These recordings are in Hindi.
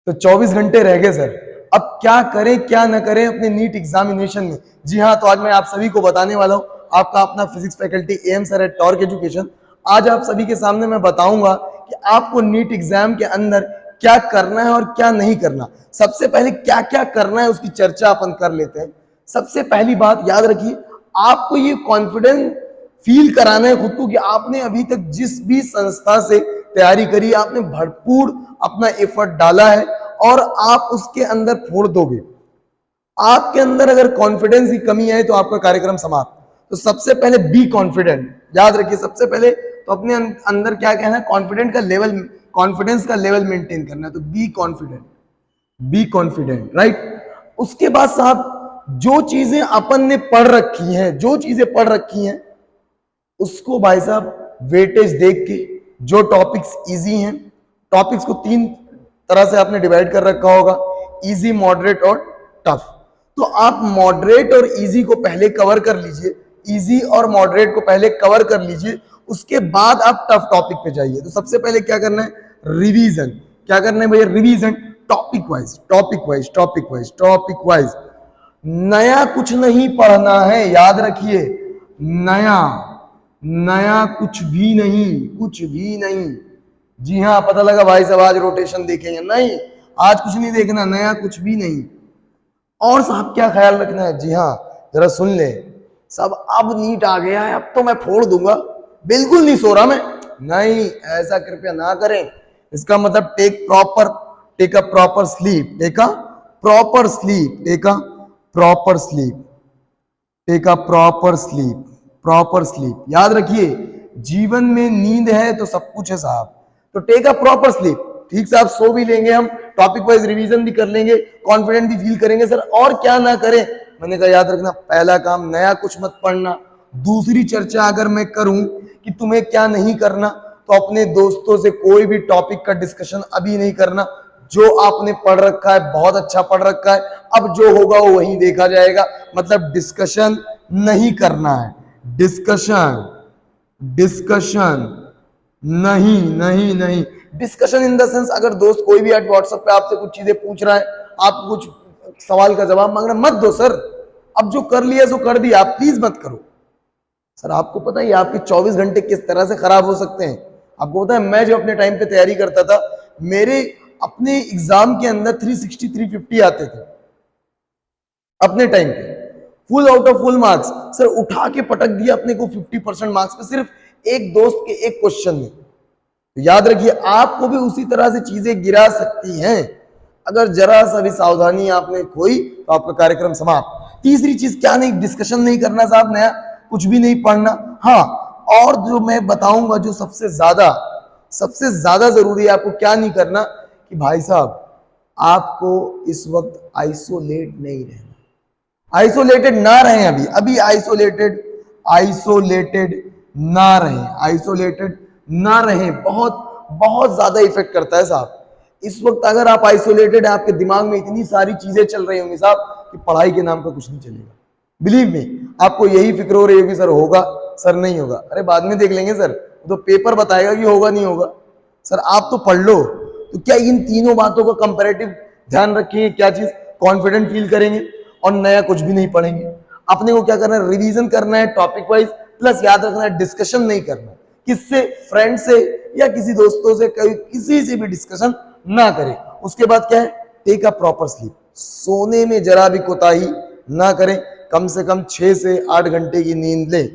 तो 24 घंटे रह गए सर। अब क्या करें क्या न करें अपने नीट एग्जामिनेशन में। जी हाँ, तो आज मैं आप सभी को बताने वाला हूं, आपका अपना physics faculty M sir at Torque Education. आज आप सभी के सामने मैं बताऊंगा कि आपको नीट एग्जाम के अंदर क्या करना है और क्या नहीं करना। सबसे पहले क्या क्या करना है उसकी चर्चा अपन कर लेते हैं। सबसे पहली बात याद रखिए, आपको ये कॉन्फिडेंस फील कराना है खुद को कि आपने अभी तक जिस भी संस्था से तैयारी करी, आपने भरपूर अपना एफर्ट डाला है और आप उसके अंदर फोड़ दोगे। आपके अंदर अगर कॉन्फिडेंस की कमी है तो आपका कार्यक्रम समाप्त। तो सबसे पहले बी कॉन्फिडेंट, याद रखिए। सबसे पहले तो अपने अंदर क्या कहना है, कॉन्फिडेंट का लेवल, कॉन्फिडेंस का लेवल मेंटेन करना है। तो be confident, be confident, right. उसके बाद साहब, जो चीजें अपन ने पढ़ रखी हैं, जो चीजें पढ़ रखी हैं उसको भाई साहब वेटेज देख के, जो टॉपिक्स इजी हैं, टॉपिक्स को 3 तरह से आपने डिवाइड कर रखा होगा, इजी, मॉडरेट और टफ। तो आप मॉडरेट और इजी को पहले कवर कर लीजिए, इजी और मॉडरेट को पहले कवर कर लीजिए, उसके बाद आप टफ टॉपिक पे जाइए। तो सबसे पहले क्या करना है, रिवीजन। क्या करना है भैया, revision, topic wise, topic wise, topic wise, topic wise. नया कुछ नहीं पढ़ना है, याद रखिए। नया नया कुछ भी नहीं, कुछ भी नहीं। जी हाँ, पता लगा भाई साहब आज रोटेशन देखेंगे, नहीं, आज कुछ नहीं देखना, नया कुछ भी नहीं। और साहब क्या ख्याल रखना है, जी हाँ जरा सुन ले सब, अब नीट आ गया है, अब तो मैं फोड़ दूंगा, बिल्कुल नहीं सो रहा मैं, नहीं, ऐसा कृपया ना करें। इसका मतलब take a proper sleep, take a proper sleep, take a proper sleep, take a proper sleep, proper sleep. याद रखिए, जीवन में नींद है तो सब कुछ है साहब। तो टेक अ प्रॉपर स्लीप, ठीक से आप सो भी लेंगे, हम टॉपिक वाइज रिवीजन भी कर लेंगे, कॉन्फिडेंट भी फील करेंगे सर। और क्या ना करें, मैंने कहा याद रखना, पहला काम नया कुछ मत पढ़ना। दूसरी चर्चा अगर मैं करूं कि तुम्हें क्या नहीं करना, तो अपने दोस्तों से कोई भी टॉपिक का डिस्कशन अभी नहीं करना। जो आपने पढ़ रखा है बहुत अच्छा पढ़ रखा है, अब जो होगा वो वहीं देखा जाएगा। मतलब डिस्कशन नहीं करना है, डिस्कशन, डिस्कशन नहीं, नहीं, नहीं। डिस्कशन इन द सेंस, अगर दोस्त कोई भी व्हाट्सएप पे आपसे कुछ चीजें पूछ रहा है, आप कुछ सवाल का जवाब मांग रहे हैं, मत दो सर। अब जो कर लिया सो कर दिया, आप प्लीज मत करो सर। आपको पता है आपके 24 घंटे किस तरह से खराब हो सकते हैं। आपको पता है, मैं जो अपने टाइम पे तैयारी करता था, मेरे अपने एग्जाम के अंदर 360 350 आते थे अपने टाइम पे, full out of full marks sir. उठा के पटक दिया अपने को 50% मार्क्स पे, सिर्फ एक दोस्त के एक क्वेश्चन में। तो याद रखिए, आपको भी उसी तरह से चीजें गिरा सकती हैं। अगर जरा सा भी सावधानी आपने खोई तो आपका कार्यक्रम समाप्त। तीसरी चीज क्या नहीं, डिस्कशन नहीं करना साहब, नया कुछ भी नहीं पढ़ना। हाँ, और जो मैं बताऊंगा जो सबसे ज्यादा जरूरी है, आपको क्या नहीं करना कि भाई साहब आपको इस वक्त आइसोलेट नहीं रहना, आइसोलेटेड ना रहें। अभी आइसोलेटेड आइसोलेटेड ना रहें, आइसोलेटेड ना रहें। बहुत बहुत ज्यादा इफेक्ट करता है साहब। इस वक्त अगर आप आइसोलेटेड है, आपके दिमाग में इतनी सारी चीजें चल रही होंगी साहब कि पढ़ाई के नाम का कुछ नहीं चलेगा। बिलीव मी, आपको यही फिक्र हो रही होगी सर होगा, सर नहीं होगा। अरे बाद में देख लेंगे सर, तो पेपर बताएगा कि होगा नहीं होगा। सर आप तो पढ़ लो। तो क्या इन तीनों बातों का कंपैरेटिव ध्यान रखेंगे, क्या चीज, कॉन्फिडेंट फील करेंगे और नया कुछ भी नहीं पढ़ेंगे। अपने को क्या करना है, रिवीजन करना है टॉपिक वाइज, प्लस याद रखना है डिस्कशन नहीं करना। किससे, फ्रेंड से या किसी दोस्तों से, किसी से भी डिस्कशन ना करें। उसके बाद क्या है, टेक अ प्रॉपर स्लीप, सोने में जरा भी कोताही ना करें, कम से कम 6 से 8 घंटे की नींद लें।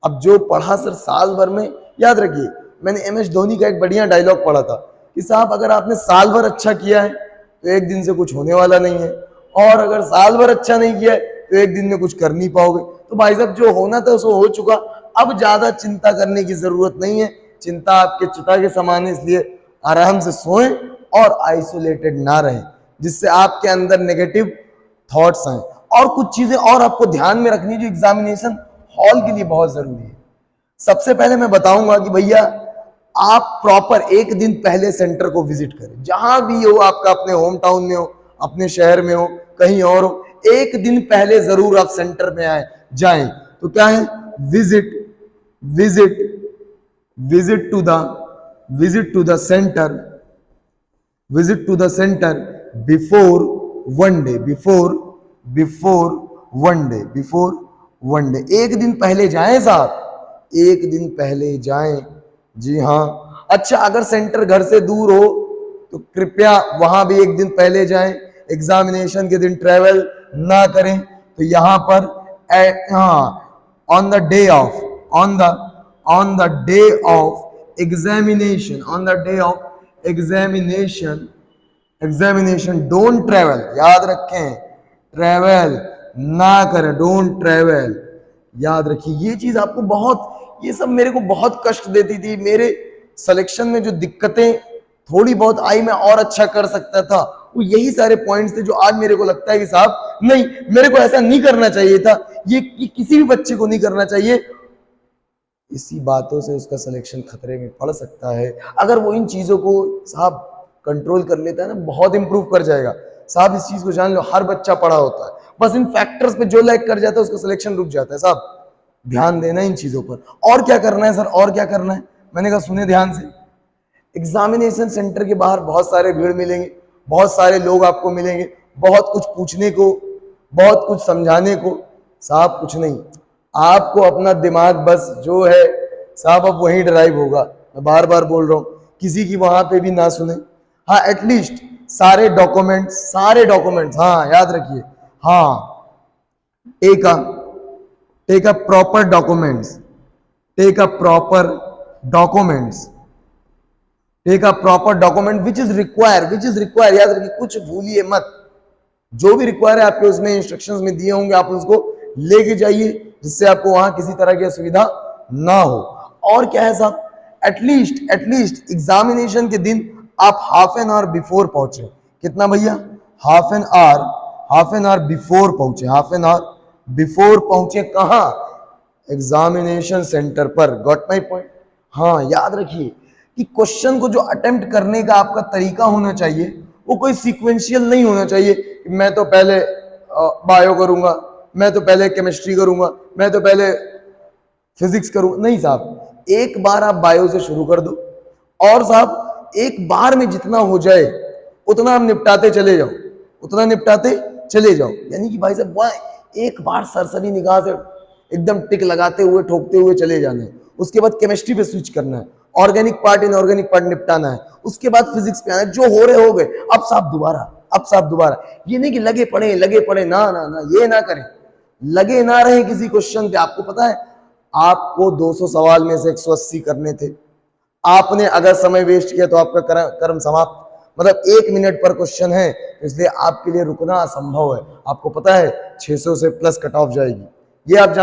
अब जो पढ़ा सर साल भर में, याद रखिए, मैंने MS धोनी का एक बढ़िया डायलॉग पढ़ा था कि साहब अगर आपने साल भर अच्छा किया है तो एक दिन से कुछ होने वाला नहीं है, और अगर साल भर अच्छा नहीं किया है तो एक दिन में कुछ कर नहीं पाओगे। तो भाई साहब जो होना था सो हो चुका, अब ज्यादा चिंता करने की जरूरत नहीं है। चिंता आपके चिता के समान है, इसलिए आराम से सोएं और आइसोलेटेड ना रहें, जिससे आपके अंदर नेगेटिव थॉट्स आए। और कुछ चीजें और आपको ध्यान में रखनी जो एग्जामिनेशन हॉल के लिए बहुत जरूरी है। सबसे पहले मैं बताऊंगा कि भैया आप प्रॉपर एक दिन पहले सेंटर को विजिट करें, जहां भी हो आपका, अपने होम टाउन में हो, अपने शहर में हो, कहीं और हो, एक दिन पहले जरूर आप सेंटर में जाएं। तो क्या है, visit visit visit to the centre, visit to the center before one day, before one day, एक दिन पहले जाएं साहब, एक दिन पहले जाएं, जी हाँ। अच्छा, अगर सेंटर घर से दूर हो तो कृपया वहां भी एक दिन पहले जाएं, एग्जामिनेशन के दिन ट्रेवल ना करें। तो यहां पर on the day of, on the day of examination, on the day of examination don't travel, याद रखें, ट्रेवल ना करें, डोंट ट्रेवल, याद रखिए। ये चीज आपको बहुत, ये सब मेरे को बहुत कष्ट देती थी। मेरे सिलेक्शन में जो दिक्कतें थोड़ी बहुत आई, मैं और अच्छा कर सकता था, वो यही सारे पॉइंट्स थे जो आज मेरे को लगता है कि साहब नहीं, मेरे को ऐसा नहीं करना चाहिए था, ये किसी भी बच्चे को नहीं करना चाहिए। इसी बातों से उसका सिलेक्शन खतरे में पड़ सकता है। अगर वो इन चीजों को साहब कंट्रोल कर लेता है ना, बहुत इंप्रूव कर जाएगा साहब। इस चीज को जान लो, हर बच्चा पढ़ा होता है, बस इन फैक्टर्स पे जो लैग कर जाता है उसका सिलेक्शन रुक जाता है साहब। ध्यान देना इन चीजों पर। और क्या करना है सर, और क्या करना है? मैंने कहा सुने ध्यान से। एग्जामिनेशन सेंटर के बाहर बहुत सारे भीड़ मिलेंगे, बहुत सारे लोग आपको मिलेंगे, बहुत कुछ पूछने को, बहुत कुछ समझाने को। साहब कुछ नहीं, आपको अपना दिमाग बस जो है साहब अब वहीं ड्राइव होगा। मैं बार बार बोल रहा हूं, किसी की वहां पे भी ना सुने। हाँ, एटलीस्ट सारे डॉक्यूमेंट्स, हाँ याद रखिए, हाँ take a proper documents, take a proper document which is required, याद रखिए, कुछ भूलिए मत। जो भी रिक्वायर है आपके उसमें इंस्ट्रक्शंस में दिए होंगे, आप उसको लेके जाइए, जिससे आपको वहां किसी तरह की असुविधा ना हो। और क्या है साहब, एटलीस्ट एग्जामिनेशन के दिन आप हाफ एन आवर बिफोर पहुंचे। कितना भैया? हाफ एन आवर बिफोर पहुंचे, हाफ एन आवर बिफोर पहुंचे। कहां? एग्जामिनेशन सेंटर पर। Got my point? हाँ, याद रखिए कि क्वेश्चन को जो अटेम्प्ट करने का आपका तरीका होना चाहिए वो कोई सीक्वेंशियल नहीं होना चाहिए। मैं तो पहले बायो करूंगा, मैं तो पहले केमिस्ट्री करूंगा, मैं तो पहले फिजिक्स करूंगा। नहीं साहब, एक बार आप बायो से शुरू कर दो, और साहब एक बार में जितना हो जाए उतना आप निपटाते चले जाओ, उतना निपटाते चले जाओ। यानी कि भाई साहब एक बार सरसरी निगाह से एकदम टिक लगाते हुए, ठोकते हुए चले जाना है। उसके बाद केमिस्ट्री पे स्विच करना है, ऑर्गेनिक पार्ट इनऑर्गेनिक पार्ट निपटाना है। उसके बाद फिजिक्स पे आना है। जो हो रहे हो गए, अब साहब दोबारा। ये नहीं कि लगे पड़े, ना ना ना, ये ना करें, लगे ना रहे किसी क्वेश्चन पे। आपको पता है आपको 200 सवाल में से 180 करने थे, आपने अगर समय वेस्ट किया तो आपका कर्म समाप्त। मतलब 1 मिनट पर क्वेश्चन है, इसलिए आपके लिए रुकना असंभव है। आपको पता है 600 से प्लस कट ऑफ जाएगी, ये आप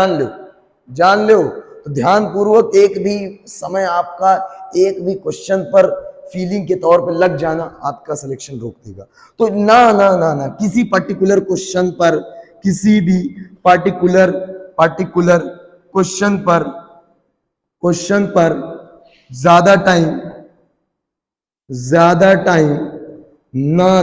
जान लो। तो ध्यान पूर्वक एक भी समय आपका एक भी क्वेश्चन पर फीलिंग के तौर पर लग जाना आपका सिलेक्शन रोक देगा। तो ना ना ना ना, किसी पर्टिकुलर क्वेश्चन पर, किसी भी पर्टिकुलर क्वेश्चन पर ज्यादा टाइम ना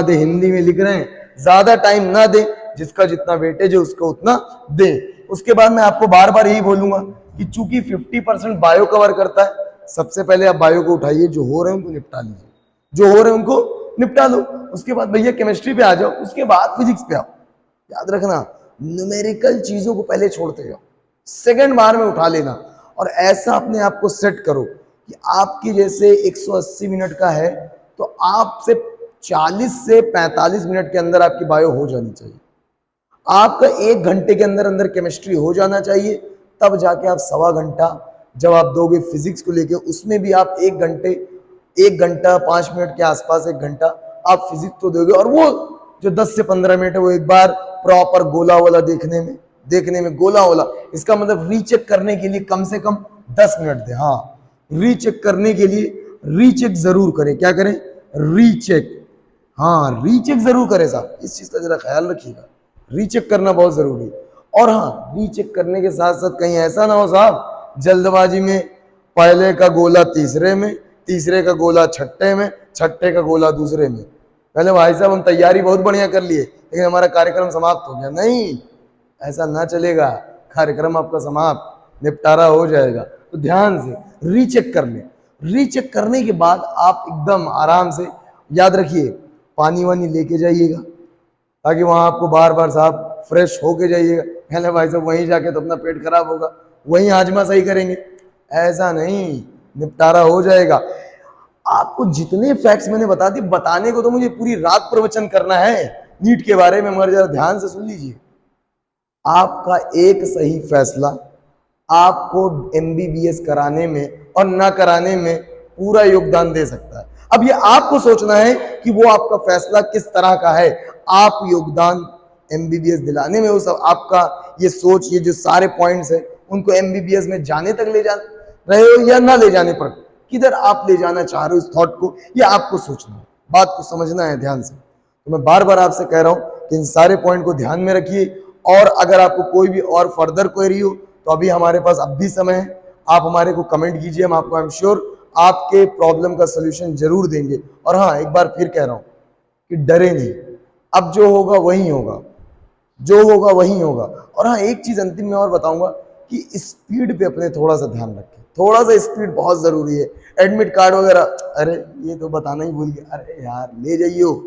दे। हिंदी में लिख रहे हैं, ज्यादा टाइम ना दे, जिसका जितना वेटेज है उसको उतना दे। उसके बाद मैं आपको बार बार यही बोलूंगा कि चूंकि 50% बायो कवर करता है, सबसे पहले आप बायो को उठाइए, जो हो रहे हैं उनको निपटा लीजिए, जो हो रहे हैं उनको निपटा लो। उसके बाद भैया केमिस्ट्री पे आ जाओ, उसके बाद फिजिक्स पे आओ। याद रखना, न्यूमेरिकल चीजों को पहले छोड़ते जाओ, सेकंड बार में उठा लेना। और ऐसा अपने आप को सेट करो कि आपकी जैसे 180 मिनट का है तो आपसे 40 से 45 मिनट के अंदर आपकी बायो हो जानी चाहिए। आपका 1 घंटे के अंदर केमिस्ट्री हो जाना चाहिए। तब जाके आप 1.25 घंटा जब आप दोगे फिजिक्स को लेके, उसमें भी आप 1 घंटा 5 मिनट के आसपास 1 घंटा आप फिजिक्स को दोगे। और वो जो 10 से 15 मिनट है वो एक बार प्रॉपर गोला वाला देखने में गोला वाला, इसका मतलब रीचेक करने के लिए कम से कम 10 मिनट दे। हाँ, रीचेक करने के लिए रीचेक जरूर करें। क्या करें? रीचेक। हाँ, रीचेक जरूर करें साहब, इस चीज का जरा ख्याल रखिएगा, रीचेक करना बहुत जरूरी है। और हाँ, रीचेक करने के साथ साथ कहीं ऐसा ना हो साहब जल्दबाजी में पहले का गोला तीसरे में, तीसरे का गोला छठे में, छठे का गोला दूसरे में। पहले भाई साहब हम तैयारी बहुत बढ़िया कर लिए, लेकिन हमारा कार्यक्रम समाप्त हो गया। नहीं, ऐसा ना चलेगा, कार्यक्रम आपका समाप्त, निपटारा हो जाएगा। तो ध्यान से रीचेक कर लें। रीचेक करने के बाद आप एकदम आराम से याद रखिए पानी वानी लेके जाइएगा ताकि वहां आपको बार बार साहब फ्रेश होके जाइएगा। पहले भाई साहब वहीं जाके तो अपना पेट खराब होगा, वहीं हाजमा सही करेंगे, ऐसा नहीं, निपटारा हो जाएगा। आपको जितने फैक्ट्स मैंने बता दिए, बताने को तो मुझे पूरी रात प्रवचन करना है नीट के बारे में, मगर जरा ध्यान से सुन लीजिए। आपका एक सही फैसला आपको एमबीबीएस कराने में और ना कराने में पूरा योगदान दे सकता है। अब ये आपको सोचना है कि वो आपका फैसला किस तरह का है। आप योगदान एमबीबीएस दिलाने में, उस आपका ये सोच, ये जो सारे पॉइंट्स है उनको एमबीबीएस में जाने तक ले जा रहे हो या ना ले जाने पर, किधर आप ले जाना चाह रहे हो इस थॉट को, ये आपको सोचना है, बात को समझना है ध्यान से। तो मैं बार बार आपसे कह रहा हूं कि इन सारे पॉइंट को ध्यान में रखिए। और अगर आपको कोई भी और फर्दर क्वेरी हो तो अभी हमारे पास अब भी समय है, आप हमारे को कमेंट कीजिए, हम आपको आई एम श्योर आपके प्रॉब्लम का सोल्यूशन जरूर देंगे। और हाँ, एक बार फिर कह रहा हूं कि डरे नहीं, अब जो होगा वही होगा, जो होगा वही होगा। और हाँ, एक चीज अंतिम में और बताऊंगा कि स्पीड पे अपने थोड़ा सा ध्यान रखें, थोड़ा सा स्पीड बहुत जरूरी है। एडमिट कार्ड वगैरह, अरे ये तो बताना ही भूल गया, अरे यार ले जाइयो,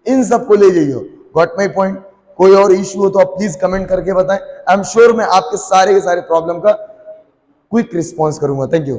इन सबको ले जाइयो। Got my point. कोई और इश्यू हो तो आप प्लीज कमेंट करके बताएं, आई एम श्योर मैं आपके सारे के सारे प्रॉब्लम का क्विक रिस्पॉन्स करूंगा। Thank you.